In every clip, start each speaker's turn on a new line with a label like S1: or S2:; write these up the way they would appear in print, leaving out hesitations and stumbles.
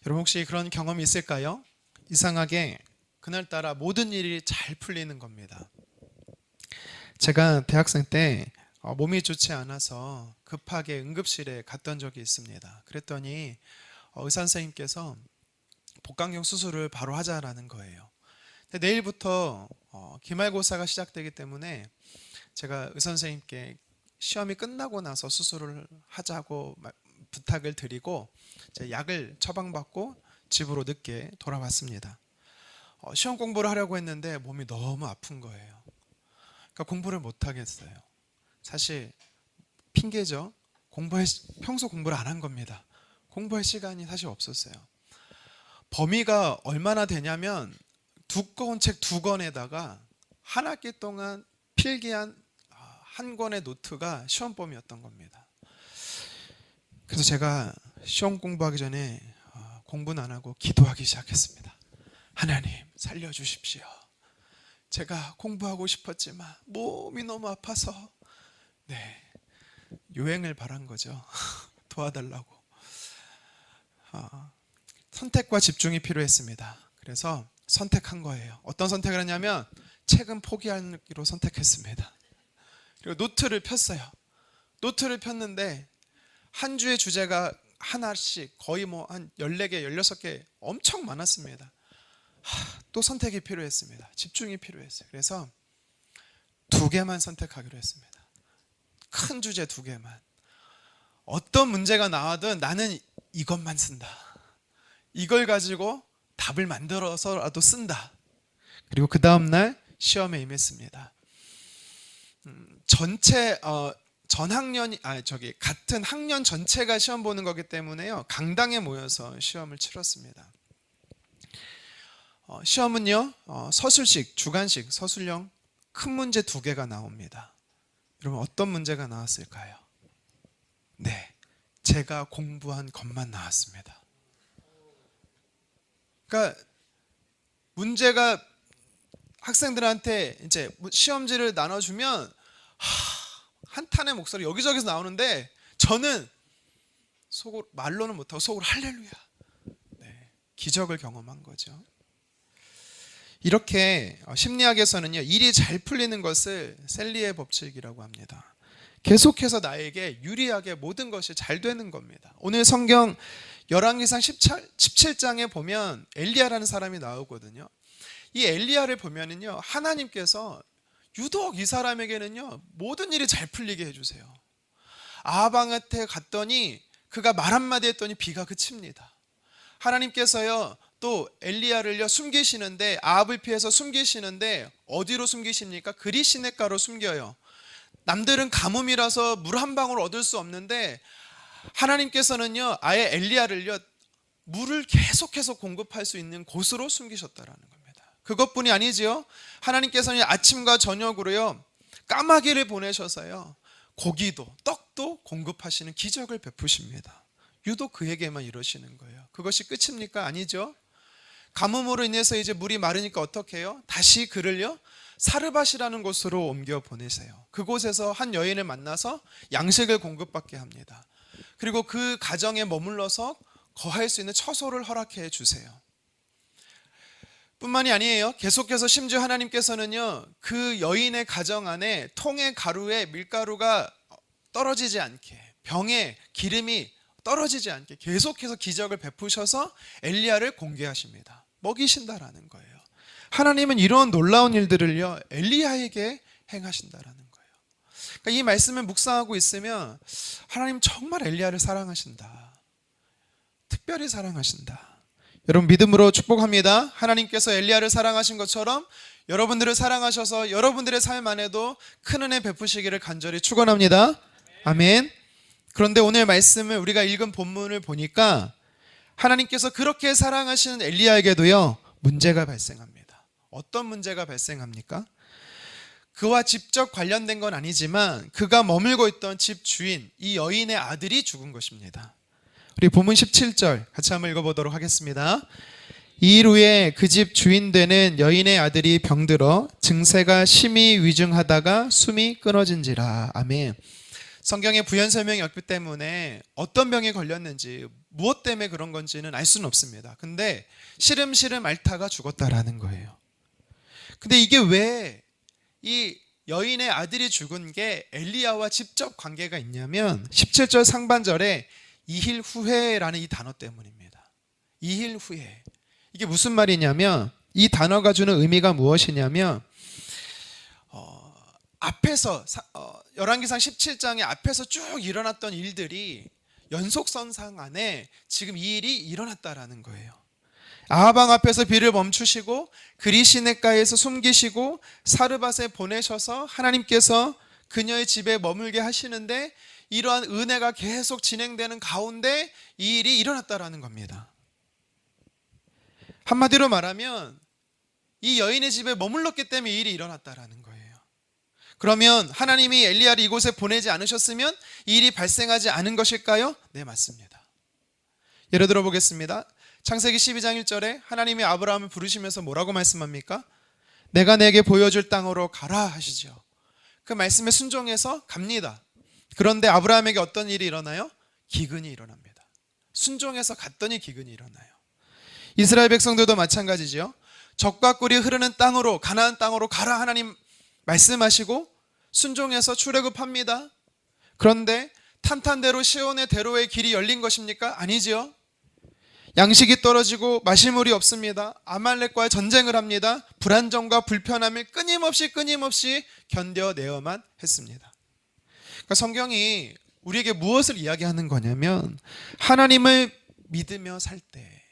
S1: 여러분 혹시 그런 경험이 있을까요? 이상하게 그날따라 모든 일이 잘 풀리는 겁니다. 제가 대학생 때 몸이 좋지 않아서 급하게 응급실에 갔던 적이 있습니다. 그랬더니 의사 선생님께서 복강경 수술을 바로 하자라는 거예요. 근데 내일부터 기말고사가 시작되기 때문에 제가 의사 선생님께 시험이 끝나고 나서 수술을 하자고 부탁을 드리고 약을 처방받고 집으로 늦게 돌아왔습니다. 시험 공부를 하려고 했는데 몸이 너무 아픈 거예요. 그러니까 공부를 못 하겠어요. 사실 핑계죠. 평소 공부를 안 한 겁니다. 공부할 시간이 사실 없었어요. 범위가 얼마나 되냐면 두꺼운 책 2권에다가 한 학기 동안 필기한 한 권의 노트가 시험 범위였던 겁니다. 그래서 제가 시험 공부하기 전에 공부는 안 하고 기도하기 시작했습니다. 하나님 살려주십시오. 제가 공부하고 싶었지만 몸이 너무 아파서 요행을 바란 거죠. 도와달라고. 선택과 집중이 필요했습니다. 그래서 선택한 거예요. 어떤 선택을 했냐면 책은 포기하기로 선택했습니다. 그리고 노트를 폈어요. 노트를 폈는데 한 주의 주제가 하나씩 거의 한 14개, 16개 엄청 많았습니다. 또 선택이 필요했습니다. 집중이 필요했어요. 그래서 2개만 선택하기로 했습니다. 큰 주제 2개만. 어떤 문제가 나와든 나는 이것만 쓴다. 이걸 가지고 답을 만들어서라도 쓴다. 그리고 그 다음날 시험에 임했습니다. 같은 학년 전체가 시험 보는 거기 때문에요. 강당에 모여서 시험을 치렀습니다. 시험은요, 서술식, 주관식, 서술형 큰 문제 2개가 나옵니다. 여러분 어떤 문제가 나왔을까요? 제가 공부한 것만 나왔습니다. 그러니까 문제가 학생들한테 이제 시험지를 나눠주면 한탄의 목소리 여기저기서 나오는데 저는 속으로 말로는 못하고 속으로 할렐루야. 기적을 경험한 거죠. 이렇게 심리학에서는요, 일이 잘 풀리는 것을 셀리의 법칙이라고 합니다. 계속해서 나에게 유리하게 모든 것이 잘 되는 겁니다. 오늘 성경 열왕기상 17장에 보면 엘리야라는 사람이 나오거든요. 이 엘리야를 보면은요, 하나님께서 유독 이 사람에게는요 모든 일이 잘 풀리게 해주세요. 아합한테 갔더니 그가 말 한마디 했더니 비가 그칩니다. 하나님께서요 또 엘리야를요 숨기시는데, 아합을 피해서 숨기시는데 어디로 숨기십니까? 그리시냇가로 숨겨요. 남들은 가뭄이라서 물 한 방울 얻을 수 없는데 하나님께서는요 아예 엘리야를요 물을 계속해서 공급할 수 있는 곳으로 숨기셨다라는 겁니다. 그것뿐이 아니지요. 하나님께서는 아침과 저녁으로요 까마귀를 보내셔서요 고기도 떡도 공급하시는 기적을 베푸십니다. 유독 그에게만 이러시는 거예요. 그것이 끝입니까? 아니죠. 가뭄으로 인해서 이제 물이 마르니까 어떻게 해요? 다시 그를요 사르밧이라는 곳으로 옮겨 보내세요. 그곳에서 한 여인을 만나서 양식을 공급받게 합니다. 그리고 그 가정에 머물러서 거할 수 있는 처소를 허락해 주세요. 뿐만이 아니에요. 계속해서 심지어 하나님께서는요 그 여인의 가정 안에 통의 가루에 밀가루가 떨어지지 않게, 병에 기름이 떨어지지 않게 계속해서 기적을 베푸셔서 엘리야를 공개하십니다. 먹이신다라는 거예요. 하나님은 이런 놀라운 일들을요 엘리야에게 행하신다라는 거예요. 그러니까 이 말씀을 묵상하고 있으면 하나님 정말 엘리야를 사랑하신다, 특별히 사랑하신다. 여러분 믿음으로 축복합니다. 하나님께서 엘리야를 사랑하신 것처럼 여러분들을 사랑하셔서 여러분들의 삶 안에도 큰 은혜 베푸시기를 간절히 축원합니다. 아멘. 그런데 오늘 말씀을 우리가 읽은 본문을 보니까 하나님께서 그렇게 사랑하시는 엘리야에게도요 문제가 발생합니다. 어떤 문제가 발생합니까? 그와 직접 관련된 건 아니지만 그가 머물고 있던 집 주인, 이 여인의 아들이 죽은 것입니다. 우리 본문 17절 같이 한번 읽어보도록 하겠습니다. 이 일 후에 그 집 주인 되는 여인의 아들이 병들어 증세가 심히 위중하다가 숨이 끊어진지라. 아멘. 성경에 부연 설명이 없기 때문에 어떤 병에 걸렸는지 무엇 때문에 그런 건지는 알 수는 없습니다. 근데 시름시름 앓다가 죽었다라는 거예요. 근데 이게 왜 이 여인의 아들이 죽은 게 엘리야와 직접 관계가 있냐면 17절 상반절에 2일 후에라는 이 단어 때문입니다. 2일 후에. 이게 무슨 말이냐면 이 단어가 주는 의미가 무엇이냐면 앞에서 열왕기상 17장의 앞에서 쭉 일어났던 일들이 연속선상 안에 지금 이 일이 일어났다라는 거예요. 아하방 앞에서 비를 멈추시고 그리 시냇가에서 숨기시고 사르밧에 보내셔서 하나님께서 그녀의 집에 머물게 하시는데 이러한 은혜가 계속 진행되는 가운데 이 일이 일어났다라는 겁니다. 한마디로 말하면 이 여인의 집에 머물렀기 때문에 이 일이 일어났다라는 거예요. 그러면 하나님이 엘리야를 이곳에 보내지 않으셨으면 이 일이 발생하지 않은 것일까요? 네, 맞습니다. 예를 들어 보겠습니다. 창세기 12장 1절에 하나님이 아브라함을 부르시면서 뭐라고 말씀합니까? 내가 내게 보여줄 땅으로 가라 하시죠. 그 말씀에 순종해서 갑니다. 그런데 아브라함에게 어떤 일이 일어나요? 기근이 일어납니다. 순종해서 갔더니 기근이 일어나요. 이스라엘 백성들도 마찬가지죠. 젖과 꿀이 흐르는 땅으로, 가나안 땅으로 가라 하나님 말씀하시고 순종해서 출애굽합니다. 그런데 탄탄대로 시온의 대로의 길이 열린 것입니까? 아니지요. 양식이 떨어지고 마실 물이 없습니다. 아말렉과의 전쟁을 합니다. 불안정과 불편함을 끊임없이 견뎌내어만 했습니다. 그러니까 성경이 우리에게 무엇을 이야기하는 거냐면 하나님을 믿으며 살 때,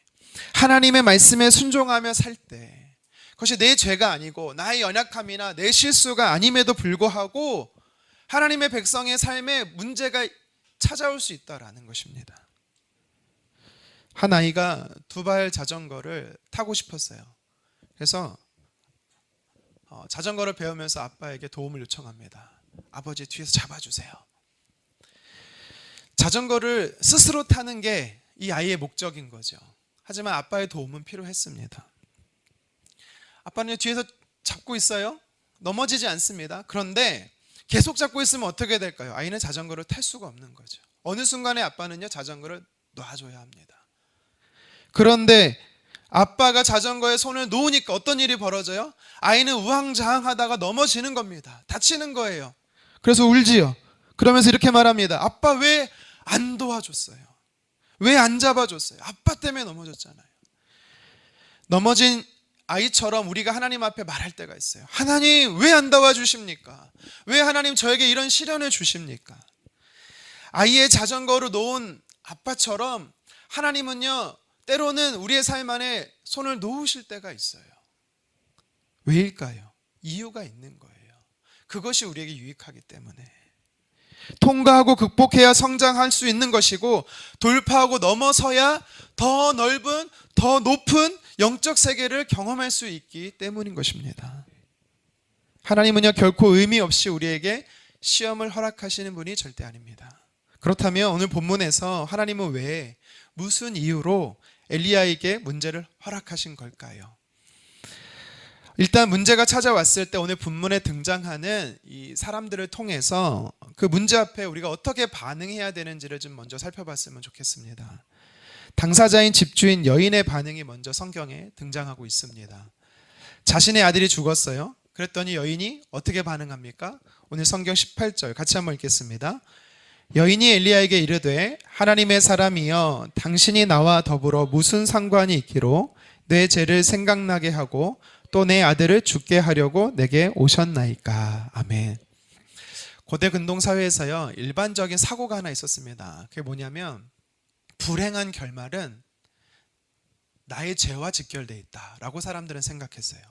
S1: 하나님의 말씀에 순종하며 살 때, 그것이 내 죄가 아니고 나의 연약함이나 내 실수가 아님에도 불구하고 하나님의 백성의 삶에 문제가 찾아올 수 있다라는 것입니다. 한 아이가 두발 자전거를 타고 싶었어요. 그래서 자전거를 배우면서 아빠에게 도움을 요청합니다. 아버지 뒤에서 잡아주세요. 자전거를 스스로 타는 게 이 아이의 목적인 거죠. 하지만 아빠의 도움은 필요했습니다. 아빠는 뒤에서 잡고 있어요. 넘어지지 않습니다. 그런데 계속 잡고 있으면 어떻게 될까요? 아이는 자전거를 탈 수가 없는 거죠. 어느 순간에 아빠는요 자전거를 놔줘야 합니다. 그런데 아빠가 자전거에 손을 놓으니까 어떤 일이 벌어져요? 아이는 우왕좌왕하다가 넘어지는 겁니다. 다치는 거예요. 그래서 울지요. 그러면서 이렇게 말합니다. 아빠 왜 안 도와줬어요? 왜 안 잡아줬어요? 아빠 때문에 넘어졌잖아요. 넘어진 아이처럼 우리가 하나님 앞에 말할 때가 있어요. 하나님 왜 안 도와주십니까? 왜 하나님 저에게 이런 시련을 주십니까? 아이의 자전거로 놓은 아빠처럼 하나님은요 때로는 우리의 삶 안에 손을 놓으실 때가 있어요. 왜일까요? 이유가 있는 거예요. 그것이 우리에게 유익하기 때문에. 통과하고 극복해야 성장할 수 있는 것이고 돌파하고 넘어서야 더 넓은, 더 높은 영적 세계를 경험할 수 있기 때문인 것입니다. 하나님은요 결코 의미 없이 우리에게 시험을 허락하시는 분이 절대 아닙니다. 그렇다면 오늘 본문에서 하나님은 왜, 무슨 이유로 엘리야에게 문제를 허락하신 걸까요? 일단 문제가 찾아왔을 때 오늘 본문에 등장하는 이 사람들을 통해서 그 문제 앞에 우리가 어떻게 반응해야 되는지를 좀 먼저 살펴봤으면 좋겠습니다. 당사자인 집주인 여인의 반응이 먼저 성경에 등장하고 있습니다. 자신의 아들이 죽었어요. 그랬더니 여인이 어떻게 반응합니까? 오늘 성경 18절 같이 한번 읽겠습니다. 여인이 엘리야에게 이르되 하나님의 사람이여 당신이 나와 더불어 무슨 상관이 있기로 내 죄를 생각나게 하고 또 내 아들을 죽게 하려고 내게 오셨나이까. 아멘. 고대 근동 사회에서요 일반적인 사고가 하나 있었습니다. 그게 뭐냐면 불행한 결말은 나의 죄와 직결되어 있다라고 사람들은 생각했어요.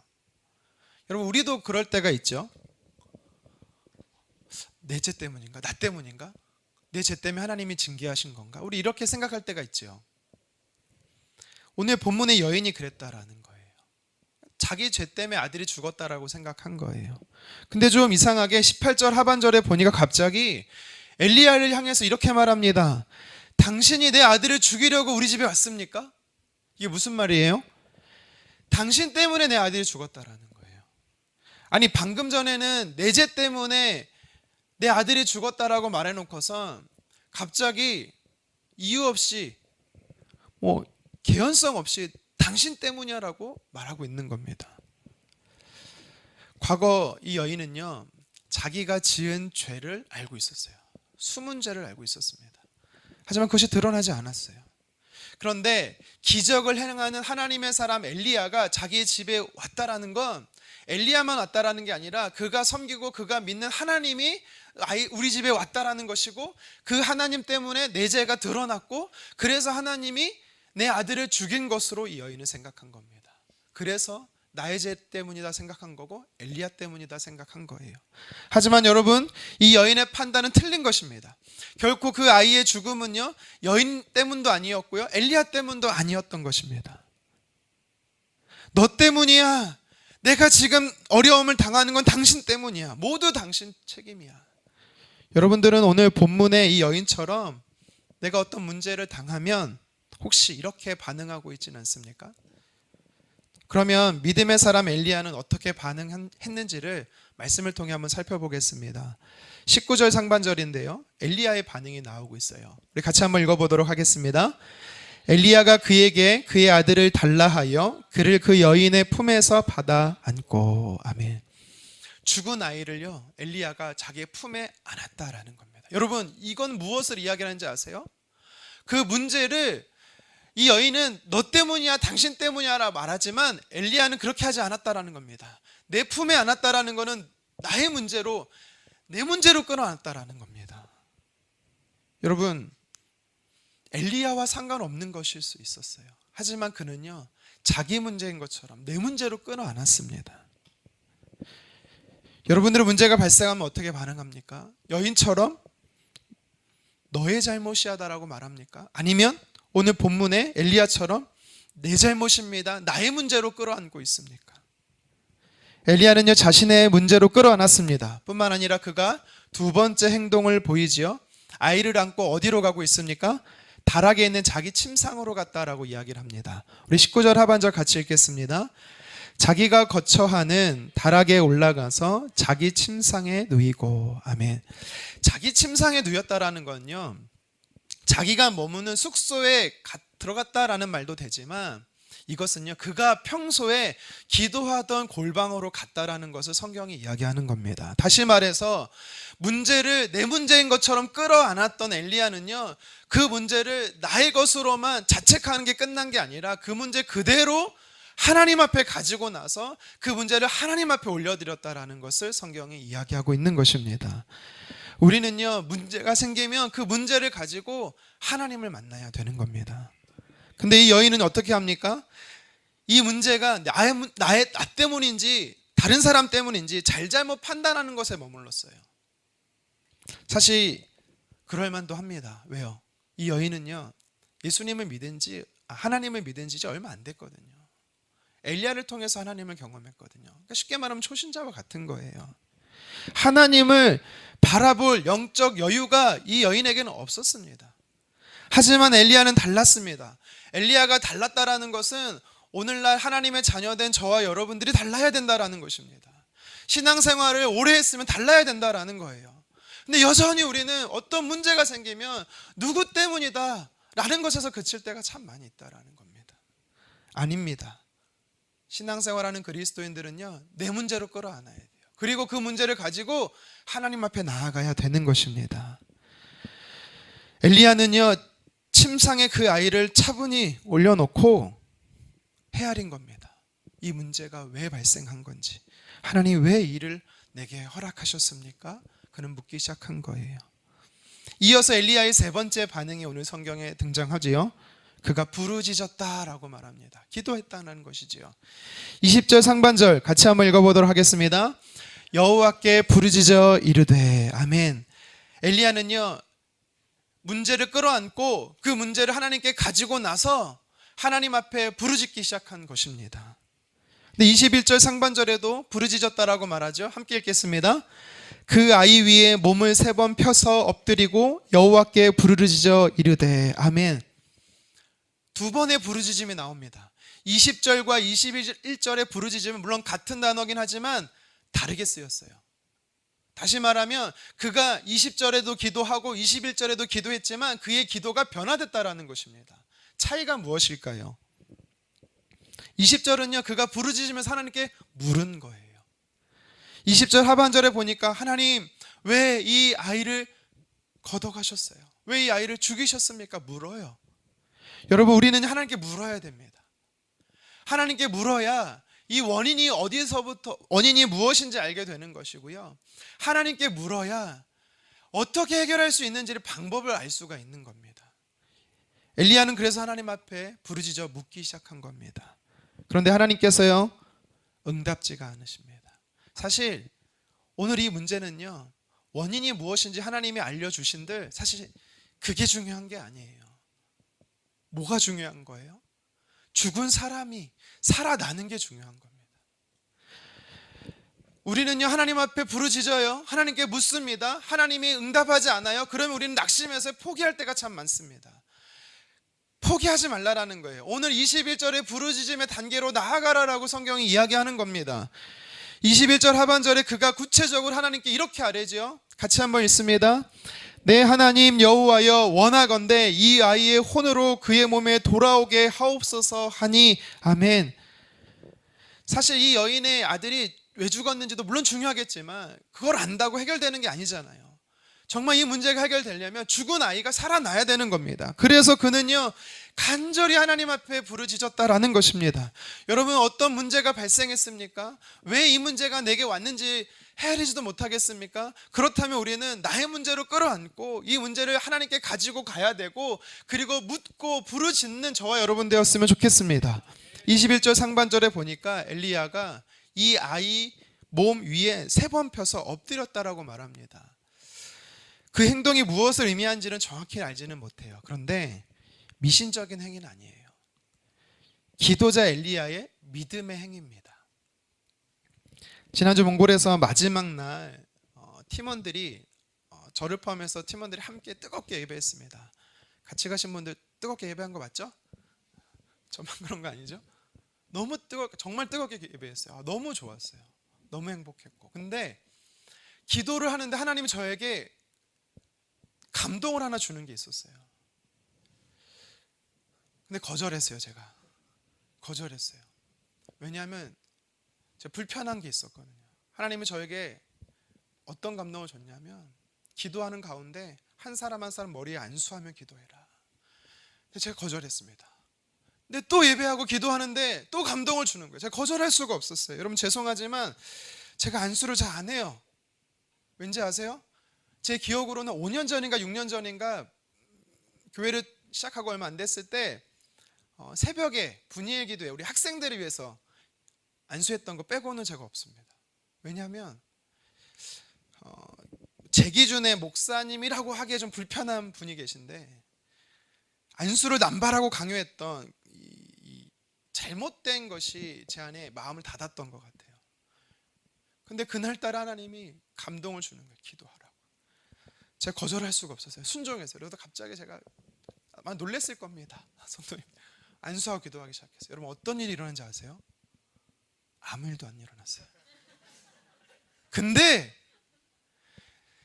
S1: 여러분 우리도 그럴 때가 있죠. 내 죄 때문인가? 나 때문인가? 내 죄 때문에 하나님이 징계하신 건가? 우리 이렇게 생각할 때가 있죠. 오늘 본문의 여인이 그랬다라는 거예요. 자기 죄 때문에 아들이 죽었다라고 생각한 거예요. 근데 좀 이상하게 18절 하반절에 보니까 갑자기 엘리야를 향해서 이렇게 말합니다. 당신이 내 아들을 죽이려고 우리 집에 왔습니까? 이게 무슨 말이에요? 당신 때문에 내 아들이 죽었다라는 거예요. 아니 방금 전에는 내 죄 때문에 내 아들이 죽었다라고 말해놓고서 갑자기 이유 없이 개연성 없이 당신 때문이야라고 말하고 있는 겁니다. 과거 이 여인은요, 자기가 지은 죄를 알고 있었어요. 숨은 죄를 알고 있었습니다. 하지만 그것이 드러나지 않았어요. 그런데 기적을 행하는 하나님의 사람 엘리야가 자기 집에 왔다라는 건 엘리야만 왔다라는 게 아니라 그가 섬기고 그가 믿는 하나님이 우리 집에 왔다라는 것이고, 그 하나님 때문에 내 죄가 드러났고, 그래서 하나님이 내 아들을 죽인 것으로 이 여인은 생각한 겁니다. 그래서 나의 죄 때문이다 생각한 거고 엘리야 때문이다 생각한 거예요. 하지만 여러분, 이 여인의 판단은 틀린 것입니다. 결코 그 아이의 죽음은요, 여인 때문도 아니었고요, 엘리야 때문도 아니었던 것입니다. 너 때문이야. 내가 지금 어려움을 당하는 건 당신 때문이야. 모두 당신 책임이야. 여러분들은 오늘 본문의 이 여인처럼 내가 어떤 문제를 당하면 혹시 이렇게 반응하고 있지는 않습니까? 그러면 믿음의 사람 엘리야는 어떻게 반응했는지를 말씀을 통해 한번 살펴보겠습니다. 19절 상반절인데요, 엘리야의 반응이 나오고 있어요. 우리 같이 한번 읽어보도록 하겠습니다. 엘리야가 그에게 그의 아들을 달라 하여 그를 그 여인의 품에서 받아 안고. 아멘. 죽은 아이를요, 엘리야가 자기의 품에 안았다라는 겁니다. 여러분, 이건 무엇을 이야기하는지 아세요? 그 문제를 이 여인은 너 때문이야, 당신 때문이야 라 말하지만 엘리야는 그렇게 하지 않았다라는 겁니다. 내 품에 안았다라는 것은 나의 문제로, 내 문제로 끌어안았다라는 겁니다. 여러분, 엘리야와 상관없는 것일 수 있었어요. 하지만 그는요, 자기 문제인 것처럼 내 문제로 끌어안았습니다. 여러분들의 문제가 발생하면 어떻게 반응합니까? 여인처럼 너의 잘못이야다라고 말합니까? 아니면 오늘 본문의 엘리야처럼 내 잘못입니다, 나의 문제로 끌어안고 있습니까? 엘리야는요, 자신의 문제로 끌어안았습니다. 뿐만 아니라 그가 두 번째 행동을 보이지요. 아이를 안고 어디로 가고 있습니까? 다락에 있는 자기 침상으로 갔다라고 이야기를 합니다. 우리 19절 하반절 같이 읽겠습니다. 자기가 거처하는 다락에 올라가서 자기 침상에 누이고. 아멘. 자기 침상에 누였다라는 건요, 자기가 머무는 숙소에 들어갔다라는 말도 되지만, 이것은요, 그가 평소에 기도하던 골방으로 갔다라는 것을 성경이 이야기하는 겁니다. 다시 말해서 문제를 내 문제인 것처럼 끌어안았던 엘리야는요, 그 문제를 나의 것으로만 자책하는 게 끝난 게 아니라 그 문제 그대로 하나님 앞에 가지고 나서 그 문제를 하나님 앞에 올려드렸다라는 것을 성경이 이야기하고 있는 것입니다. 우리는요, 문제가 생기면 그 문제를 가지고 하나님을 만나야 되는 겁니다. 근데 이 여인은 어떻게 합니까? 이 문제가 나 때문인지 다른 사람 때문인지 잘잘못 판단하는 것에 머물렀어요. 사실 그럴 만도 합니다. 왜요? 이 여인은요, 예수님을 믿은 지, 하나님을 믿은 지 얼마 안 됐거든요. 엘리야를 통해서 하나님을 경험했거든요. 그러니까 쉽게 말하면 초신자와 같은 거예요. 하나님을 바라볼 영적 여유가 이 여인에게는 없었습니다. 하지만 엘리야는 달랐습니다. 엘리야가 달랐다라는 것은 오늘날 하나님의 자녀된 저와 여러분들이 달라야 된다라는 것입니다. 신앙생활을 오래 했으면 달라야 된다라는 거예요. 근데 여전히 우리는 어떤 문제가 생기면 누구 때문이다 라는 것에서 그칠 때가 참 많이 있다라는 겁니다. 아닙니다. 신앙생활하는 그리스도인들은요, 내 문제로 끌어안아야 돼요. 그리고 그 문제를 가지고 하나님 앞에 나아가야 되는 것입니다. 엘리야는요, 침상에 그 아이를 차분히 올려놓고 헤아린 겁니다. 이 문제가 왜 발생한 건지, 하나님 왜 이를 내게 허락하셨습니까? 그는 묻기 시작한 거예요. 이어서 엘리야의 세 번째 반응이 오늘 성경에 등장하지요. 그가 부르짖었다라고 말합니다. 기도했다는 것이지요. 20절 상반절 같이 한번 읽어보도록 하겠습니다. 여호와께 부르짖어 이르되. 아멘. 엘리야는요, 문제를 끌어안고 그 문제를 하나님께 가지고 나서 하나님 앞에 부르짖기 시작한 것입니다. 근데 21절 상반절에도 부르짖었다라고 말하죠. 함께 읽겠습니다. 그 아이 위에 몸을 3번 펴서 엎드리고 여호와께 부르짖어 이르되. 아멘. 두 번의 부르짖음이 나옵니다. 20절과 21절의 부르짖음은 물론 같은 단어긴 하지만 다르게 쓰였어요. 다시 말하면 그가 20절에도 기도하고 21절에도 기도했지만 그의 기도가 변화됐다라는 것입니다. 차이가 무엇일까요? 20절은요, 그가 부르짖으면서 하나님께 물은 거예요. 20절 하반절에 보니까 하나님, 왜 이 아이를 걷어가셨어요? 왜 이 아이를 죽이셨습니까? 물어요. 여러분, 우리는 하나님께 물어야 됩니다. 하나님께 물어야 이 원인이 무엇인지 알게 되는 것이고요. 하나님께 물어야 어떻게 해결할 수 있는지를 방법을 알 수가 있는 겁니다. 엘리야는 그래서 하나님 앞에 부르짖어 묻기 시작한 겁니다. 그런데 하나님께서요, 응답지가 않으십니다. 사실 오늘 이 문제는요, 원인이 무엇인지 하나님이 알려주신들 사실 그게 중요한 게 아니에요. 뭐가 중요한 거예요? 죽은 사람이 살아나는 게 중요한 겁니다. 우리는요, 하나님 앞에 부르짖어요. 하나님께 묻습니다. 하나님이 응답하지 않아요. 그러면 우리는 낙심해서 포기할 때가 참 많습니다. 포기하지 말라라는 거예요. 오늘 21절에 부르짖음의 단계로 나아가라라고 성경이 이야기하는 겁니다. 21절 하반절에 그가 구체적으로 하나님께 이렇게 아뢰죠. 같이 한번 읽습니다. 내 하나님 여호와여, 원하건대 이 아이의 혼으로 그의 몸에 돌아오게 하옵소서 하니 아멘. 사실 이 여인의 아들이 왜 죽었는지도 물론 중요하겠지만 그걸 안다고 해결되는 게 아니잖아요. 정말 이 문제가 해결되려면 죽은 아이가 살아나야 되는 겁니다. 그래서 그는요, 간절히 하나님 앞에 부르짖었다라는 것입니다. 여러분, 어떤 문제가 발생했습니까? 왜 이 문제가 내게 왔는지 헤아리지도 못하겠습니까? 그렇다면 우리는 나의 문제로 끌어안고 이 문제를 하나님께 가지고 가야 되고, 그리고 묻고 부르짖는 저와 여러분 되었으면 좋겠습니다. 21절 상반절에 보니까 엘리야가 이 아이 몸 위에 3번 펴서 엎드렸다라고 말합니다. 그 행동이 무엇을 의미하는지는 정확히 알지는 못해요. 그런데 미신적인 행위는 아니에요. 기도자 엘리야의 믿음의 행위입니다. 지난주 몽골에서 마지막 날 팀원들이 저를 포함해서 팀원들이 함께 뜨겁게 예배했습니다. 같이 가신 분들 뜨겁게 예배한 거 맞죠? 저만 그런 거 아니죠? 너무 뜨겁게, 정말 뜨겁게 예배했어요. 너무 좋았어요. 너무 행복했고. 근데 기도를 하는데 하나님이 저에게 감동을 하나 주는 게 있었어요. 근데 거절했어요. 제가 거절했어요. 왜냐하면 제가 불편한 게 있었거든요. 하나님은 저에게 어떤 감동을 줬냐면, 기도하는 가운데 한 사람 한 사람 머리에 안수하며 기도해라. 근데 제가 거절했습니다. 근데 또 예배하고 기도하는데 또 감동을 주는 거예요. 제가 거절할 수가 없었어요. 여러분, 죄송하지만 제가 안수를 잘 안 해요. 왠지 아세요? 제 기억으로는 5년 전인가 6년 전인가 교회를 시작하고 얼마 안 됐을 때 새벽에 분이엘 기도에 우리 학생들을 위해서 안수했던 거 빼고는 제가 없습니다. 왜냐하면 제 기준에 목사님이라고 하기에 좀 불편한 분이 계신데, 안수를 남발하고 강요했던 이 잘못된 것이 제 안에 마음을 닫았던 것 같아요. 근데 그날따라 하나님이 감동을 주는 거예요. 기도하라고. 제가 거절할 수가 없었어요. 순종했어요. 그래서 갑자기 제가 아마 놀랬을 겁니다. 성도님, 안수하고 기도하기 시작했어요. 여러분, 어떤 일이 일어난지 아세요? 아무 일도 안 일어났어요. 근데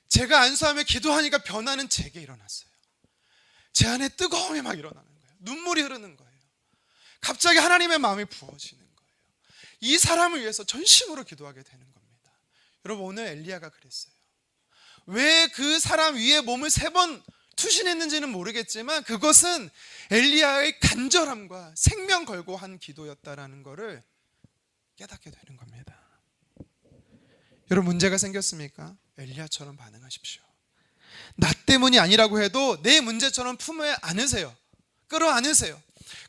S1: 제가 안수하며 기도하니까 변화는 제게 일어났어요. 제 안에 뜨거움이 막 일어나는 거예요. 눈물이 흐르는 거예요. 갑자기 하나님의 마음이 부어지는 거예요. 이 사람을 위해서 전심으로 기도하게 되는 겁니다. 여러분, 오늘 엘리야가 그랬어요. 왜 그 사람 위에 몸을 3번 투신했는지는 모르겠지만 그것은 엘리야의 간절함과 생명 걸고 한 기도였다라는 것을 깨닫게 되는 겁니다. 여러분, 문제가 생겼습니까? 엘리야처럼 반응하십시오. 나 때문이 아니라고 해도 내 문제처럼 품에 안으세요. 끌어안으세요.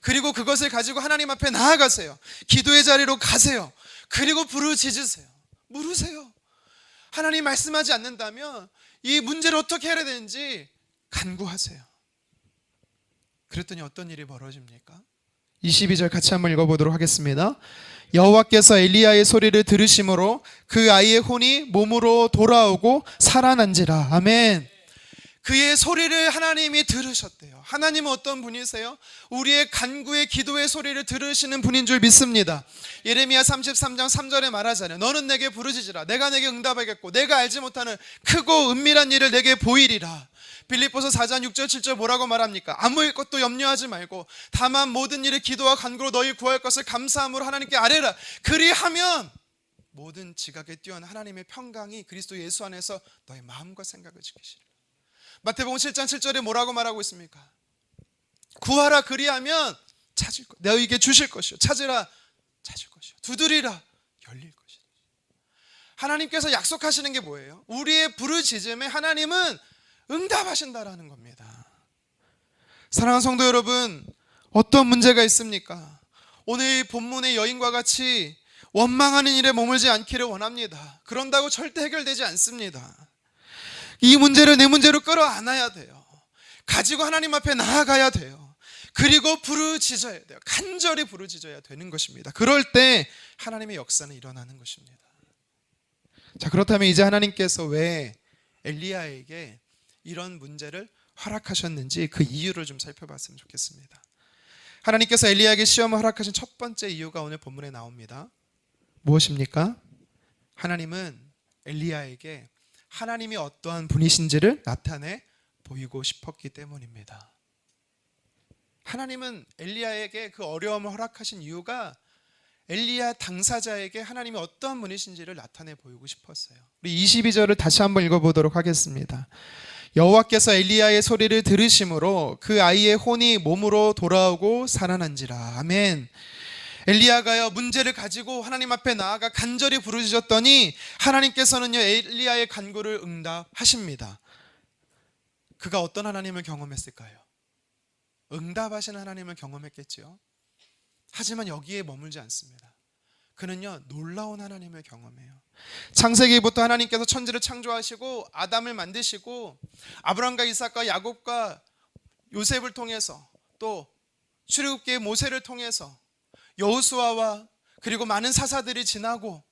S1: 그리고 그것을 가지고 하나님 앞에 나아가세요. 기도의 자리로 가세요. 그리고 부르짖으세요. 물으세요. 하나님 말씀하지 않는다면 이 문제를 어떻게 해야 되는지 간구하세요. 그랬더니 어떤 일이 벌어집니까? 22절 같이 한번 읽어보도록 하겠습니다. 여호와께서 엘리야의 소리를 들으심으로 그 아이의 혼이 몸으로 돌아오고 살아난지라. 아멘. 그의 소리를 하나님이 들으셨대요. 하나님은 어떤 분이세요? 우리의 간구의 기도의 소리를 들으시는 분인 줄 믿습니다. 예레미야 33장 3절에 말하잖아요. 너는 내게 부르짖으라. 내가 내게 응답하겠고 내가 알지 못하는 크고 은밀한 일을 내게 보이리라. 빌립보서 4장 6절 7절 뭐라고 말합니까? 아무 것도 염려하지 말고 다만 모든 일에 기도와 간구로 너희 구할 것을 감사함으로 하나님께 아뢰라. 그리하면 모든 지각에 뛰어난 하나님의 평강이 그리스도 예수 안에서 너의 마음과 생각을 지키시리라. 마태복음 7장 7절에 뭐라고 말하고 있습니까? 구하라 그리하면 찾을 것, 너희에게 주실 것이요. 찾으라 찾을 것이요. 두드리라 열릴 것이다. 하나님께서 약속하시는 게 뭐예요? 우리의 부르짖음에 하나님은 응답하신다라는 겁니다. 사랑하는 성도 여러분, 어떤 문제가 있습니까? 오늘 본문의 여인과 같이 원망하는 일에 머물지 않기를 원합니다. 그런다고 절대 해결되지 않습니다. 이 문제를 내 문제로 끌어안아야 돼요. 가지고 하나님 앞에 나아가야 돼요. 그리고 부르짖어야 돼요. 간절히 부르짖어야 되는 것입니다. 그럴 때 하나님의 역사는 일어나는 것입니다. 자, 그렇다면 이제 하나님께서 왜 엘리야에게 이런 문제를 허락하셨는지 그 이유를 좀 살펴봤으면 좋겠습니다. 하나님께서 엘리야에게 시험을 허락하신 첫 번째 이유가 오늘 본문에 나옵니다. 무엇입니까? 하나님은 엘리야에게 하나님이 어떠한 분이신지를 나타내 보이고 싶었기 때문입니다. 하나님은 엘리야에게 그 어려움을 허락하신 이유가 엘리야 당사자에게 하나님이 어떠한 분이신지를 나타내 보이고 싶었어요. 우리 22절을 다시 한번 읽어보도록 하겠습니다. 여호와께서 엘리야의 소리를 들으심으로 그 아이의 혼이 몸으로 돌아오고 살아난지라. 아멘. 엘리야가요 문제를 가지고 하나님 앞에 나아가 간절히 부르짖었더니 하나님께서는요 엘리야의 간구를 응답하십니다. 그가 어떤 하나님을 경험했을까요? 응답하시는 하나님을 경험했겠지요. 하지만 여기에 머물지 않습니다. 그는요 놀라운 하나님을 경험해요. 창세기부터 하나님께서 천지를 창조하시고 아담을 만드시고 아브라함과 이삭과 야곱과 요셉을 통해서 또 출애굽기의 모세를 통해서 여호수아와 그리고 많은 사사들이 지나고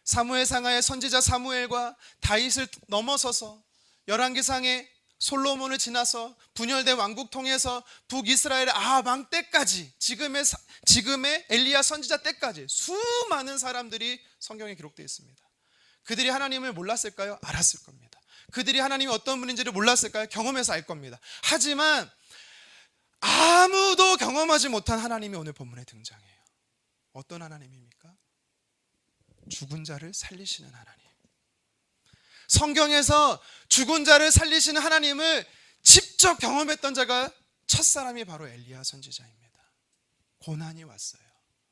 S1: 사무엘상하의 선지자 사무엘과 다윗을 넘어서서 열왕기상의 솔로몬을 지나서 분열된 왕국 통해서 북이스라엘의 아방 때까지 지금의 엘리야 선지자 때까지 수많은 사람들이 성경에 기록되어 있습니다. 그들이 하나님을 몰랐을까요? 알았을 겁니다. 그들이 하나님이 어떤 분인지를 몰랐을까요? 경험해서 알 겁니다. 하지만 아무도 경험하지 못한 하나님이 오늘 본문에 등장해요. 어떤 하나님입니까? 죽은 자를 살리시는 하나님. 성경에서 죽은 자를 살리시는 하나님을 직접 경험했던 자가 첫사람이 바로 엘리야 선지자입니다. 고난이 왔어요.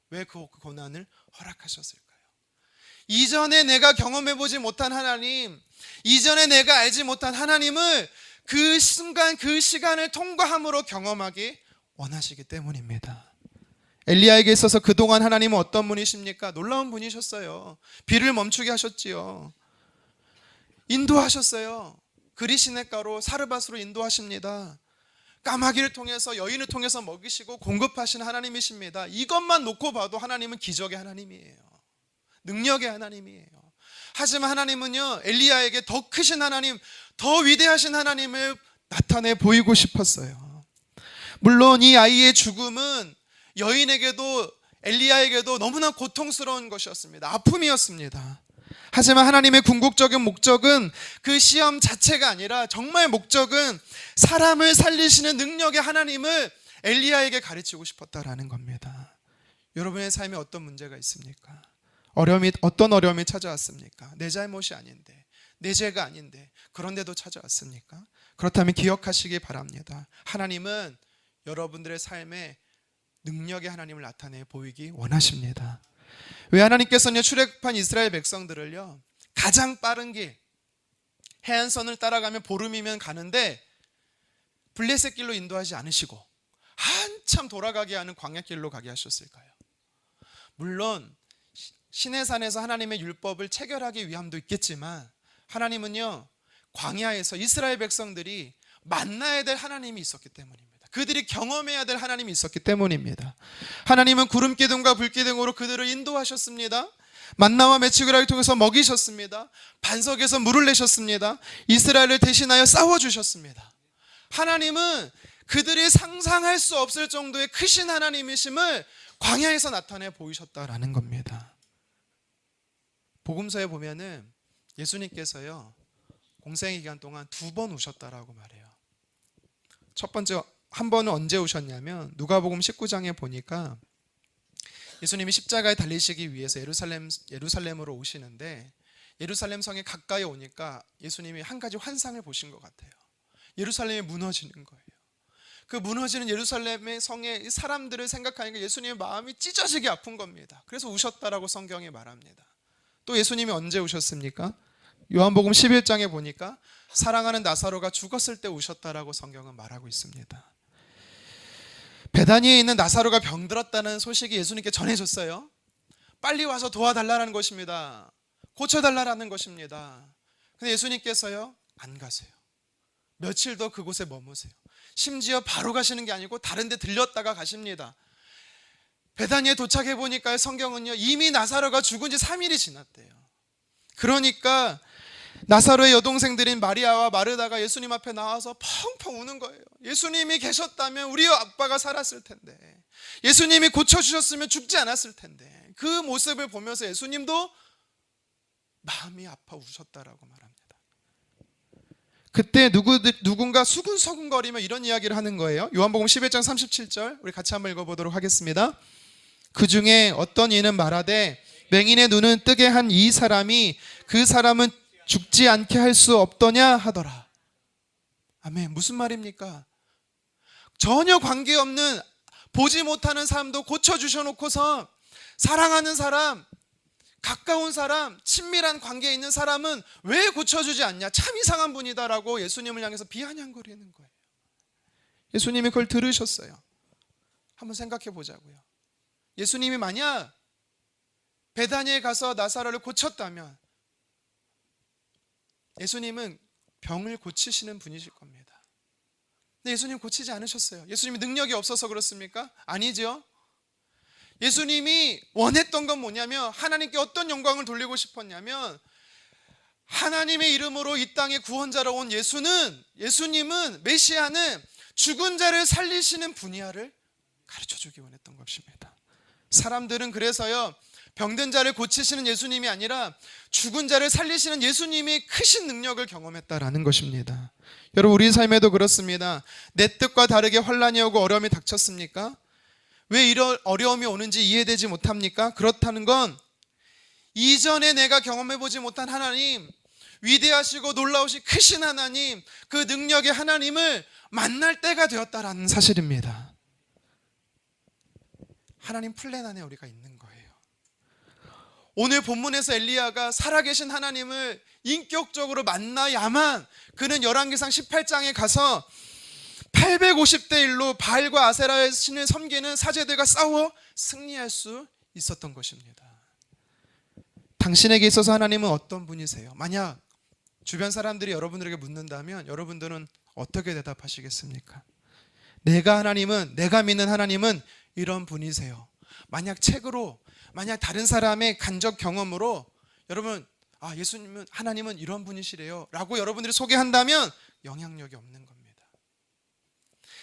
S1: 왜 그 고난을 허락하셨을까요? 이전에 내가 경험해보지 못한 하나님, 이전에 내가 알지 못한 하나님을 그 순간 그 시간을 통과함으로 경험하기 원하시기 때문입니다. 엘리야에게 있어서 그동안 하나님은 어떤 분이십니까? 놀라운 분이셨어요. 비를 멈추게 하셨지요. 인도하셨어요. 그리시네가로 사르밧으로 인도하십니다. 까마귀를 통해서 여인을 통해서 먹이시고 공급하시는 하나님이십니다. 이것만 놓고 봐도 하나님은 기적의 하나님이에요. 능력의 하나님이에요. 하지만 하나님은요 엘리야에게 더 크신 하나님, 더 위대하신 하나님을 나타내 보이고 싶었어요. 물론 이 아이의 죽음은 여인에게도 엘리야에게도 너무나 고통스러운 것이었습니다. 아픔이었습니다. 하지만 하나님의 궁극적인 목적은 그 시험 자체가 아니라 정말 목적은 사람을 살리시는 능력의 하나님을 엘리야에게 가르치고 싶었다라는 겁니다. 여러분의 삶에 어떤 문제가 있습니까? 어떤 어려움이 찾아왔습니까? 내 잘못이 아닌데, 내 죄가 아닌데 그런데도 찾아왔습니까? 그렇다면 기억하시기 바랍니다. 하나님은 여러분들의 삶에 능력의 하나님을 나타내 보이기 원하십니다. 왜 하나님께서는 출애굽한 이스라엘 백성들을요 가장 빠른 길 해안선을 따라가면 보름이면 가는데 블레셋 길로 인도하지 않으시고 한참 돌아가게 하는 광야길로 가게 하셨을까요? 물론 시내산에서 하나님의 율법을 체결하기 위함도 있겠지만 하나님은요 광야에서 이스라엘 백성들이 만나야 될 하나님이 있었기 때문입니다. 그들이 경험해야 될 하나님이 있었기 때문입니다. 하나님은 구름 기둥과 불 기둥으로 그들을 인도하셨습니다. 만나와 메추기라를 통해서 먹이셨습니다. 반석에서 물을 내셨습니다. 이스라엘을 대신하여 싸워주셨습니다. 하나님은 그들이 상상할 수 없을 정도의 크신 하나님이심을 광야에서 나타내 보이셨다라는 겁니다. 복음서에 보면은 예수님께서요, 공생의 기간 동안 2번 우셨다라고 말해요. 첫 번째, 한 번은 언제 우셨냐면 누가복음 19장에 보니까 예수님이 십자가에 달리시기 위해서 예루살렘으로 오시는데, 예루살렘 성에 가까이 오니까 예수님이 한 가지 환상을 보신 것 같아요. 예루살렘이 무너지는 거예요. 그 무너지는 예루살렘의 성의 사람들을 생각하니까 예수님의 마음이 찢어지게 아픈 겁니다. 그래서 우셨다라고 성경이 말합니다. 또 예수님이 언제 우셨습니까? 요한복음 11장에 보니까 사랑하는 나사로가 죽었을 때 우셨다라고 성경은 말하고 있습니다. 베다니에 있는 나사로가 병들었다는 소식이 예수님께 전해졌어요. 빨리 와서 도와달라는 것입니다. 고쳐달라는 것입니다. 근데 예수님께서요, 안 가세요. 며칠 더 그곳에 머무세요. 심지어 바로 가시는 게 아니고 다른 데 들렸다가 가십니다. 베다니에 도착해 보니까 성경은요, 이미 나사로가 죽은 지 3일이 지났대요. 그러니까 나사로의 여동생들인 마리아와 마르다가 예수님 앞에 나와서 펑펑 우는 거예요. 예수님이 계셨다면 우리 아빠가 살았을 텐데, 예수님이 고쳐주셨으면 죽지 않았을 텐데, 그 모습을 보면서 예수님도 마음이 아파 우셨다라고 말합니다. 그때 누군가 수근수근거리며 이런 이야기를 하는 거예요. 요한복음 11장 37절 우리 같이 한번 읽어보도록 하겠습니다. 그 중에 어떤 이는 말하되 맹인의 눈은 뜨게 한 이 사람이 그 사람은 죽지 않게 할 수 없더냐 하더라. 아멘. 무슨 말입니까? 전혀 관계없는, 보지 못하는 사람도 고쳐주셔놓고서 사랑하는 사람, 가까운 사람, 친밀한 관계에 있는 사람은 왜 고쳐주지 않냐, 참 이상한 분이다라고 예수님을 향해서 비아냥거리는 거예요. 예수님이 그걸 들으셨어요. 한번 생각해 보자고요. 예수님이 만약 베다니에 가서 나사로를 고쳤다면 예수님은 병을 고치시는 분이실 겁니다. 근데 예수님 고치지 않으셨어요. 예수님이 능력이 없어서 그렇습니까? 아니죠. 예수님이 원했던 건 뭐냐면, 하나님께 어떤 영광을 돌리고 싶었냐면, 하나님의 이름으로 이 땅에 구원자로 온 예수님은, 메시아는 죽은 자를 살리시는 분이야를 가르쳐주기 원했던 것입니다. 사람들은 그래서요, 병든 자를 고치시는 예수님이 아니라 죽은 자를 살리시는 예수님이 크신 능력을 경험했다라는 것입니다. 여러분, 우리 삶에도 그렇습니다. 내 뜻과 다르게 환난이 오고 어려움이 닥쳤습니까? 왜 이런 어려움이 오는지 이해되지 못합니까? 그렇다는 건 이전에 내가 경험해보지 못한 하나님, 위대하시고 놀라우신 크신 하나님, 그 능력의 하나님을 만날 때가 되었다라는 사실입니다. 하나님 플랜 안에 우리가 있는 거예요. 오늘 본문에서 엘리야가 살아계신 하나님을 인격적으로 만나야만 그는 열왕기상 18장에 가서 850대 1로 바알과 아세라의 신을 섬기는 사제들과 싸워 승리할 수 있었던 것입니다. 당신에게 있어서 하나님은 어떤 분이세요? 만약 주변 사람들이 여러분들에게 묻는다면 여러분들은 어떻게 대답하시겠습니까? 내가 믿는 하나님은 이런 분이세요. 만약 책으로, 만약 다른 사람의 간접 경험으로 여러분, 하나님은 이런 분이시래요 라고 여러분들이 소개한다면 영향력이 없는 겁니다.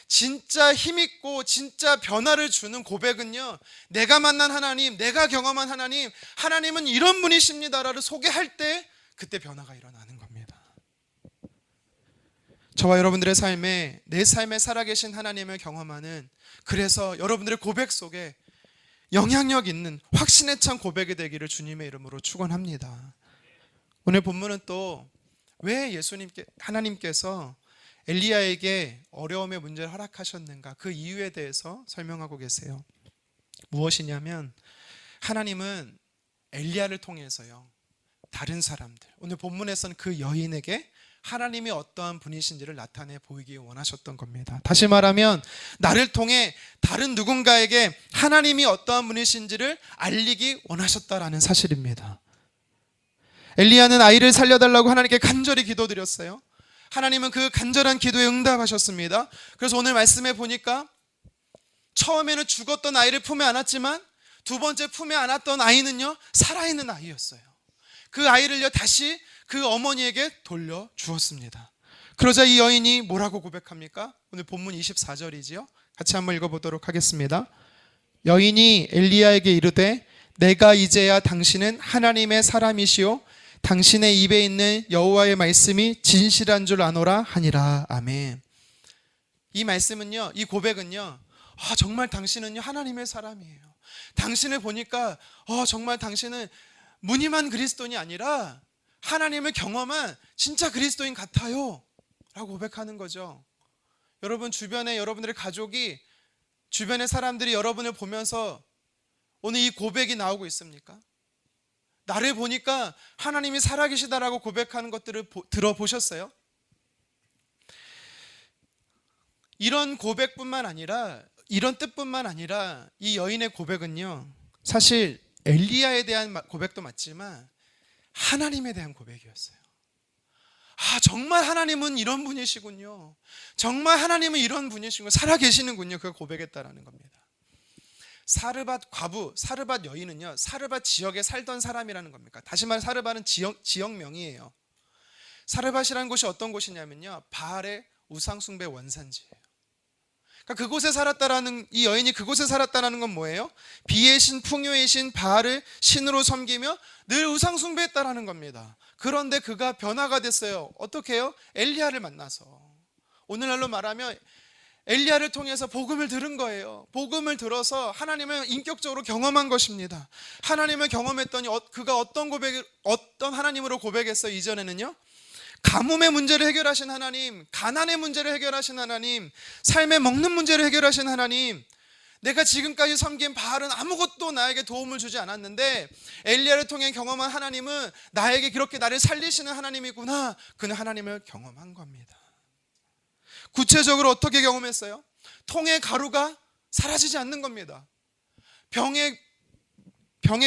S1: 진짜 힘있고 진짜 변화를 주는 고백은요, 내가 만난 하나님, 내가 경험한 하나님은 이런 분이십니다라고 소개할 때 그때 변화가 일어나는 겁니다. 저와 여러분들의 삶에, 내 삶에 살아계신 하나님을 경험하는, 그래서 여러분들의 고백 속에 영향력 있는 확신에 찬 고백이 되기를 주님의 이름으로 축원합니다. 오늘 본문은 또 왜 하나님께서 엘리야에게 어려움의 문제를 허락하셨는가, 그 이유에 대해서 설명하고 계세요. 무엇이냐면, 하나님은 엘리야를 통해서요, 다른 사람들, 오늘 본문에서는 그 여인에게 하나님이 어떠한 분이신지를 나타내 보이기 원하셨던 겁니다. 다시 말하면 나를 통해 다른 누군가에게 하나님이 어떠한 분이신지를 알리기 원하셨다라는 사실입니다. 엘리야는 아이를 살려달라고 하나님께 간절히 기도드렸어요. 하나님은 그 간절한 기도에 응답하셨습니다. 그래서 오늘 말씀에 보니까 처음에는 죽었던 아이를 품에 안았지만 두 번째 품에 안았던 아이는요, 살아있는 아이였어요. 그 아이를요, 다시 그 어머니에게 돌려주었습니다. 그러자 이 여인이 뭐라고 고백합니까? 오늘 본문 24절이지요. 같이 한번 읽어보도록 하겠습니다. 여인이 엘리야에게 이르되 내가 이제야 당신은 하나님의 사람이시오 당신의 입에 있는 여호와의 말씀이 진실한 줄 아노라 하니라. 아멘. 이 말씀은요, 이 고백은요, 정말 당신은요 하나님의 사람이에요. 당신을 보니까 정말 당신은 무늬만 그리스도인이 아니라 하나님을 경험한 진짜 그리스도인 같아요 라고 고백하는 거죠. 여러분 주변에 여러분들의 가족이, 주변의 사람들이 여러분을 보면서 오늘 이 고백이 나오고 있습니까? 나를 보니까 하나님이 살아계시다라고 고백하는 것들을 들어보셨어요? 이런 고백뿐만 아니라, 이런 뜻뿐만 아니라 이 여인의 고백은요, 사실 엘리야에 대한 고백도 맞지만 하나님에 대한 고백이었어요. 정말 하나님은 이런 분이시군요. 정말 하나님은 이런 분이시군요. 살아계시는군요. 그걸 고백했다라는 겁니다. 사르밧 과부, 사르밧 여인은요, 사르밧 지역에 살던 사람이라는 겁니다. 다시 말해 사르밧은 지역명이에요. 사르밧이라는 곳이 어떤 곳이냐면요, 바알의 우상숭배 원산지예요. 그러니까 그곳에 살았다라는, 이 여인이 그곳에 살았다라는 건 뭐예요? 비의 신, 풍요의 신 바알을 신으로 섬기며 늘 우상숭배했다라는 겁니다. 그런데 그가 변화가 됐어요. 어떻게 해요? 엘리야를 만나서. 오늘날로 말하면 엘리야를 통해서 복음을 들은 거예요. 복음을 들어서 하나님을 인격적으로 경험한 것입니다. 하나님을 경험했더니 그가 어떤 하나님으로 고백했어요? 이전에는요, 가뭄의 문제를 해결하신 하나님, 가난의 문제를 해결하신 하나님, 삶의 먹는 문제를 해결하신 하나님, 내가 지금까지 섬긴 바알은 아무것도 나에게 도움을 주지 않았는데 엘리야를 통해 경험한 하나님은 나에게 그렇게 나를 살리시는 하나님이구나. 그는 하나님을 경험한 겁니다. 구체적으로 어떻게 경험했어요? 통의 가루가 사라지지 않는 겁니다. 병의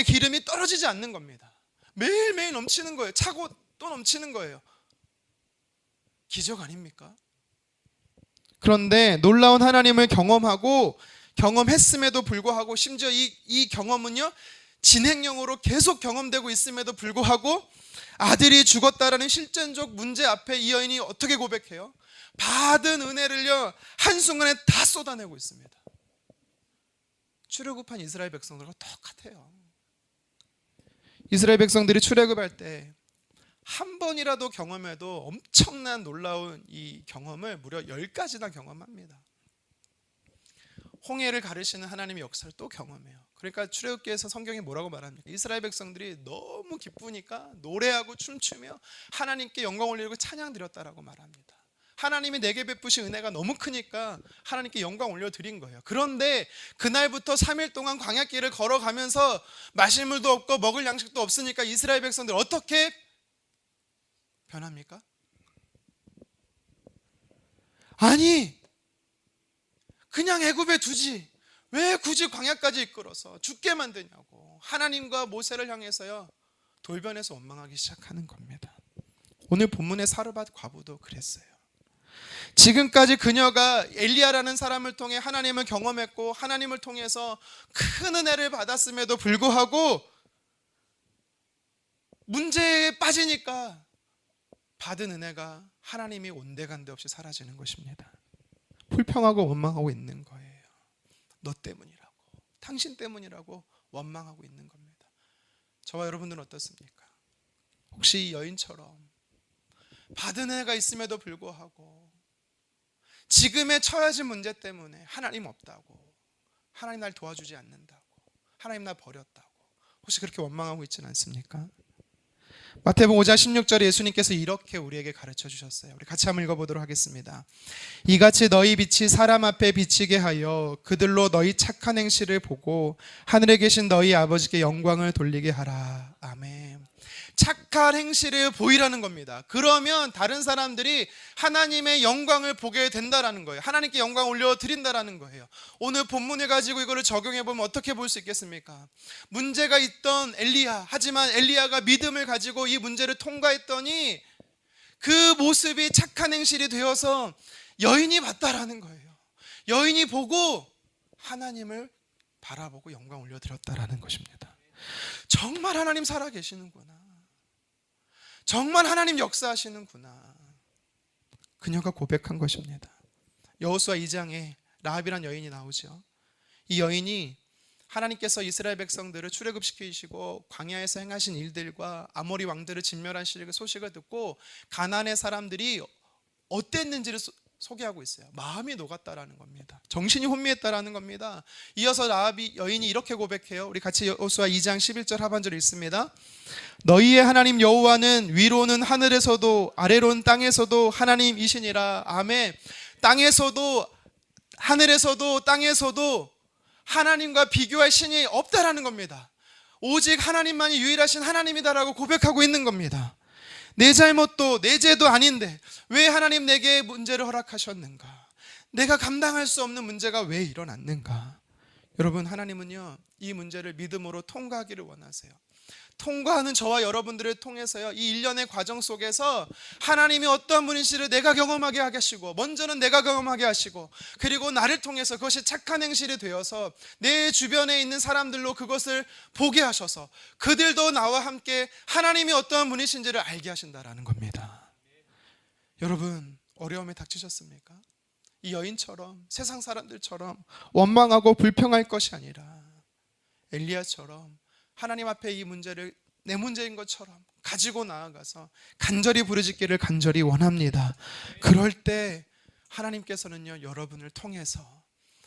S1: 기름이 떨어지지 않는 겁니다. 매일매일 넘치는 거예요. 차고 또 넘치는 거예요. 기적 아닙니까? 그런데 놀라운 하나님을 경험했음에도 불구하고, 심지어 이 경험은요, 진행형으로 계속 경험되고 있음에도 불구하고 아들이 죽었다라는 실존적 문제 앞에 이 여인이 어떻게 고백해요? 받은 은혜를요, 한순간에 다 쏟아내고 있습니다. 출애굽한 이스라엘 백성들과 똑같아요. 이스라엘 백성들이 출애굽할 때 한 번이라도 경험해도 엄청난 놀라운 이 경험을 무려 10가지나 경험합니다. 홍해를 가르시는 하나님의 역사를 또 경험해요. 그러니까 출애굽기에서 성경이 뭐라고 말합니까? 이스라엘 백성들이 너무 기쁘니까 노래하고 춤추며 하나님께 영광 올리고 찬양 드렸다라고 말합니다. 하나님이 내게 베푸신 은혜가 너무 크니까 하나님께 영광 올려드린 거예요. 그런데 그날부터 3일 동안 광야길을 걸어가면서 마실 물도 없고 먹을 양식도 없으니까 이스라엘 백성들 어떻게 변합니까? 아니, 그냥 애굽에 두지 왜 굳이 광야까지 이끌어서 죽게 만드냐고 하나님과 모세를 향해서요, 돌변해서 원망하기 시작하는 겁니다. 오늘 본문의 사르밧 과부도 그랬어요. 지금까지 그녀가 엘리야라는 사람을 통해 하나님을 경험했고 하나님을 통해서 큰 은혜를 받았음에도 불구하고 문제에 빠지니까 받은 은혜가 하나님이 온데간데 없이 사라지는 것입니다. 불평하고 원망하고 있는 거예요. 너 때문이라고, 당신 때문이라고 원망하고 있는 겁니다. 저와 여러분들은 어떻습니까? 혹시 이 여인처럼 받은 은혜가 있음에도 불구하고 지금의 처해진 문제 때문에 하나님 없다고, 하나님 날 도와주지 않는다고, 하나님 날 버렸다고 혹시 그렇게 원망하고 있지는 않습니까? 마태복음 5장 16절에 예수님께서 이렇게 우리에게 가르쳐 주셨어요. 우리 같이 한번 읽어보도록 하겠습니다. 이같이 너희 빛이 사람 앞에 비치게 하여 그들로 너희 착한 행실을 보고 하늘에 계신 너희 아버지께 영광을 돌리게 하라. 아멘. 착한 행실을 보이라는 겁니다. 그러면 다른 사람들이 하나님의 영광을 보게 된다라는 거예요. 하나님께 영광 올려드린다라는 거예요. 오늘 본문을 가지고 이거를 적용해보면 어떻게 볼 수 있겠습니까? 문제가 있던 엘리야, 하지만 엘리야가 믿음을 가지고 이 문제를 통과했더니 그 모습이 착한 행실이 되어서 여인이 봤다라는 거예요. 여인이 보고 하나님을 바라보고 영광 올려드렸다라는 것입니다. 정말 하나님 살아계시는구나, 정말 하나님 역사하시는구나, 그녀가 고백한 것입니다. 여호수아 2장에 라합이란 여인이 나오죠. 이 여인이 하나님께서 이스라엘 백성들을 출애굽시키시고 광야에서 행하신 일들과 아모리 왕들을 진멸하신 소식을 듣고 가나안의 사람들이 어땠는지를 소개하고 있어요. 마음이 녹았다라는 겁니다. 정신이 혼미했다라는 겁니다. 이어서 라합이 여인이 이렇게 고백해요. 우리 같이 여호수아 2장 11절 하반절을 읽습니다. 너희의 하나님 여호와는 위로는 하늘에서도 아래로는 땅에서도 하나님이시니라. 아멘. 땅에서도 하늘에서도 땅에서도 하나님과 비교할 신이 없다라는 겁니다. 오직 하나님만이 유일하신 하나님이다라고 고백하고 있는 겁니다. 내 잘못도 내 죄도 아닌데 왜 하나님 내게 문제를 허락하셨는가? 내가 감당할 수 없는 문제가 왜 일어났는가? 여러분, 하나님은요, 이 문제를 믿음으로 통과하기를 원하세요. 통과하는 저와 여러분들을 통해서요, 이 일련의 과정 속에서 하나님이 어떠한 분이시를 내가 경험하게 하시고, 먼저는 내가 경험하게 하시고, 그리고 나를 통해서 그것이 착한 행실이 되어서 내 주변에 있는 사람들로 그것을 보게 하셔서 그들도 나와 함께 하나님이 어떠한 분이신지를 알게 하신다라는 겁니다. 여러분, 어려움에 닥치셨습니까? 이 여인처럼, 세상 사람들처럼 원망하고 불평할 것이 아니라 엘리야처럼 하나님 앞에 이 문제를 내 문제인 것처럼 가지고 나아가서 간절히 부르짖기를 간절히 원합니다. 그럴 때 하나님께서는요, 여러분을 통해서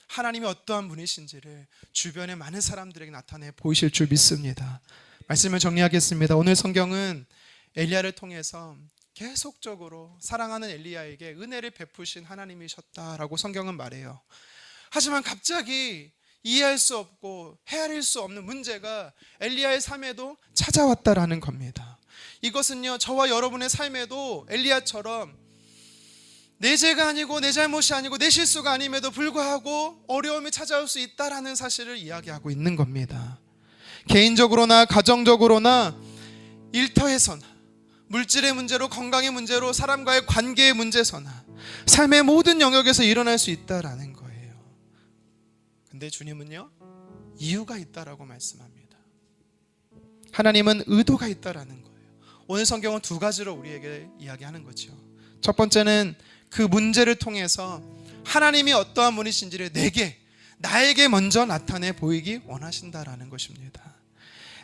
S1: 하나님이 어떠한 분이신지를 주변의 많은 사람들에게 나타내 보이실 줄 믿습니다. 말씀을 정리하겠습니다. 오늘 성경은 엘리야를 통해서 계속적으로 사랑하는 엘리야에게 은혜를 베푸신 하나님이셨다라고 성경은 말해요. 하지만 갑자기 이해할 수 없고 헤아릴 수 없는 문제가 엘리야의 삶에도 찾아왔다라는 겁니다. 이것은요, 저와 여러분의 삶에도 엘리야처럼 내 죄가 아니고 내 잘못이 아니고 내 실수가 아님에도 불구하고 어려움이 찾아올 수 있다라는 사실을 이야기하고 있는 겁니다. 개인적으로나 가정적으로나 일터에서나 물질의 문제로, 건강의 문제로, 사람과의 관계의 문제서나 삶의 모든 영역에서 일어날 수 있다라는 거예요. 근데 주님은요, 이유가 있다라고 말씀합니다. 하나님은 의도가 있다라는 거예요. 오늘 성경은 두 가지로 우리에게 이야기하는 거죠. 첫 번째는 그 문제를 통해서 하나님이 어떠한 분이신지를 나에게 먼저 나타내 보이기 원하신다라는 것입니다.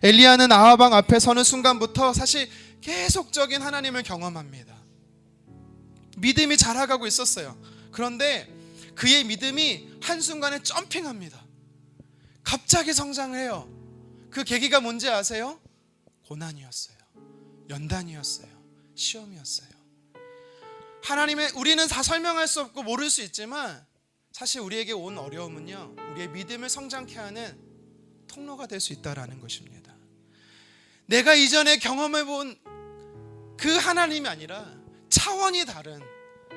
S1: 엘리야는 아하방 앞에 서는 순간부터 사실 계속적인 하나님을 경험합니다. 믿음이 자라가고 있었어요. 그런데 그의 믿음이 한순간에 점핑합니다. 갑자기 성장을 해요. 그 계기가 뭔지 아세요? 고난이었어요. 연단이었어요. 시험이었어요. 우리는 다 설명할 수 없고 모를 수 있지만 사실 우리에게 온 어려움은요, 우리의 믿음을 성장케 하는 통로가 될 수 있다라는 것입니다. 내가 이전에 경험해본 그 하나님이 아니라 차원이 다른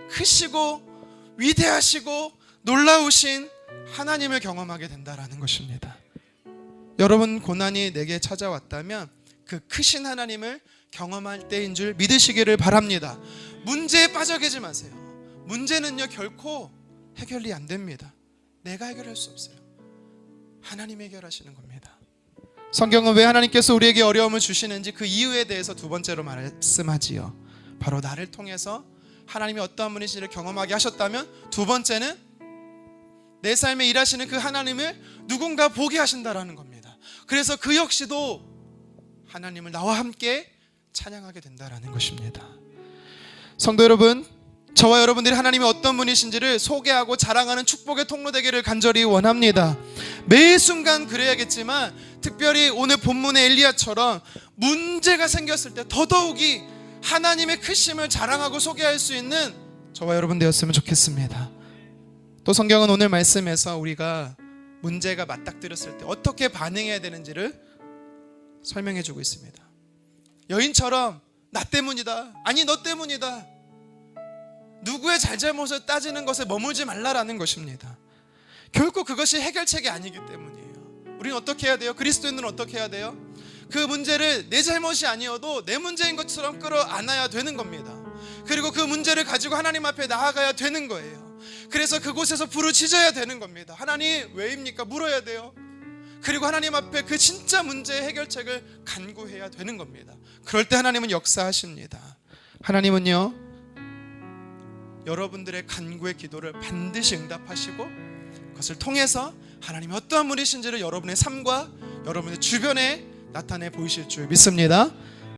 S1: 크시고 위대하시고 놀라우신 하나님을 경험하게 된다라는 것입니다. 여러분, 고난이 내게 찾아왔다면 그 크신 하나님을 경험할 때인 줄 믿으시기를 바랍니다. 문제에 빠져 계지 마세요. 문제는요, 결코 해결이 안 됩니다. 내가 해결할 수 없어요. 하나님이 해결하시는 겁니다. 성경은 왜 하나님께서 우리에게 어려움을 주시는지 그 이유에 대해서 두 번째로 말씀하지요. 바로 나를 통해서 하나님이 어떠한 분이신지를 경험하게 하셨다면, 두 번째는 내 삶에 일하시는 그 하나님을 누군가 보게 하신다라는 겁니다. 그래서 그 역시도 하나님을 나와 함께 찬양하게 된다라는 것입니다. 성도 여러분, 저와 여러분들이 하나님이 어떤 분이신지를 소개하고 자랑하는 축복의 통로 되기를 간절히 원합니다. 매 순간 그래야겠지만 특별히 오늘 본문의 엘리야처럼 문제가 생겼을 때 더더욱이 하나님의 크심을 자랑하고 소개할 수 있는 저와 여러분 되었으면 좋겠습니다. 또 성경은 오늘 말씀에서 우리가 문제가 맞닥뜨렸을 때 어떻게 반응해야 되는지를 설명해 주고 있습니다. 여인처럼 나 때문이다, 아니 너 때문이다, 누구의 잘잘못을 따지는 것에 머물지 말라라는 것입니다. 결코 그것이 해결책이 아니기 때문이에요. 우리는 어떻게 해야 돼요? 그리스도인들은 어떻게 해야 돼요? 그 문제를 내 잘못이 아니어도 내 문제인 것처럼 끌어안아야 되는 겁니다. 그리고 그 문제를 가지고 하나님 앞에 나아가야 되는 거예요. 그래서 그곳에서 부르짖어야 되는 겁니다. 하나님 왜입니까? 물어야 돼요. 그리고 하나님 앞에 그 진짜 문제의 해결책을 간구해야 되는 겁니다. 그럴 때 하나님은 역사하십니다. 하나님은요, 여러분들의 간구의 기도를 반드시 응답하시고 그것을 통해서 하나님이 어떠한 분이신지를 여러분의 삶과 여러분의 주변에 나타내 보이실 줄 믿습니다.